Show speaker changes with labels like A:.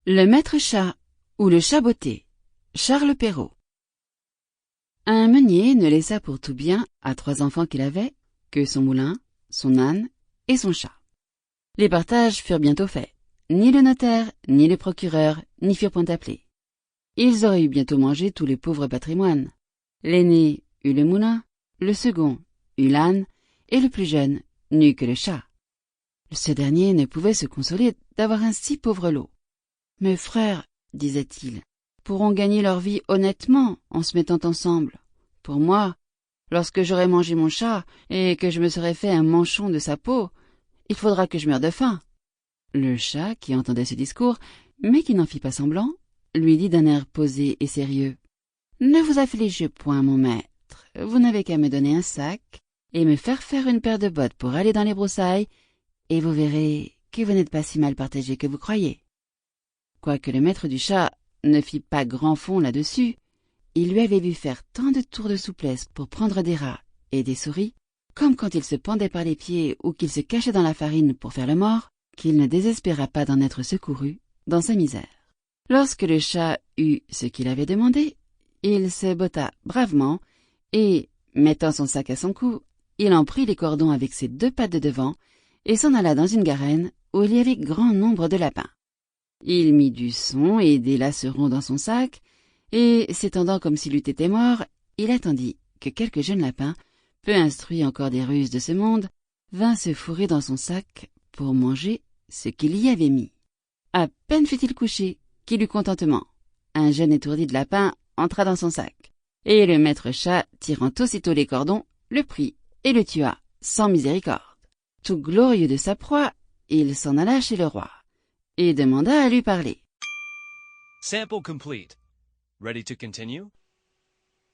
A: Le maître chat ou le chat botté. Charles Perrault. Un meunier ne laissa pour tout bien à 3 enfants qu'il avait que son moulin, son âne et son chat. Les partages furent bientôt faits. Ni le notaire, ni le procureur n'y furent point appelés. Ils auraient eu bientôt mangé tous les pauvres patrimoines. L'aîné eut le moulin, le second eut l'âne, et le plus jeune n'eut que le chat. Ce dernier ne pouvait se consoler d'avoir un si pauvre lot. « Mes frères, disait-il, pourront gagner leur vie honnêtement en se mettant ensemble. Pour moi, lorsque j'aurai mangé mon chat et que je me serai fait un manchon de sa peau, il faudra que je meure de faim. » Le chat, qui entendait ce discours, mais qui n'en fit pas semblant, lui dit d'un air posé et sérieux. « Ne vous affligez point, mon maître, vous n'avez qu'à me donner un sac et me faire une paire de bottes pour aller dans les broussailles, et vous verrez que vous n'êtes pas si mal partagé que vous croyez. » Quoique le maître du chat ne fît pas grand fond là-dessus, il lui avait vu faire tant de tours de souplesse pour prendre des rats et des souris, comme quand il se pendait par les pieds ou qu'il se cachait dans la farine pour faire le mort, qu'il ne désespéra pas d'en être secouru dans sa misère. Lorsque le chat eut ce qu'il avait demandé, il se botta bravement et, mettant son sac à son cou, il en prit les cordons avec ses 2 pattes de devant et s'en alla dans une garenne où il y avait grand nombre de lapins. Il mit du son et des lacerons dans son sac, et, s'étendant comme s'il eût été mort, il attendit que quelques jeunes lapins, peu instruits encore des ruses de ce monde, vinssent se fourrer dans son sac pour manger ce qu'il y avait mis. À peine fut-il couché qu'il eut contentement. Un jeune étourdi de lapin entra dans son sac, et le maître chat, tirant aussitôt les cordons, le prit et le tua, sans miséricorde. Tout glorieux de sa proie, il s'en alla chez le roi et demanda à lui parler.
B: Sample complete. Ready to continue?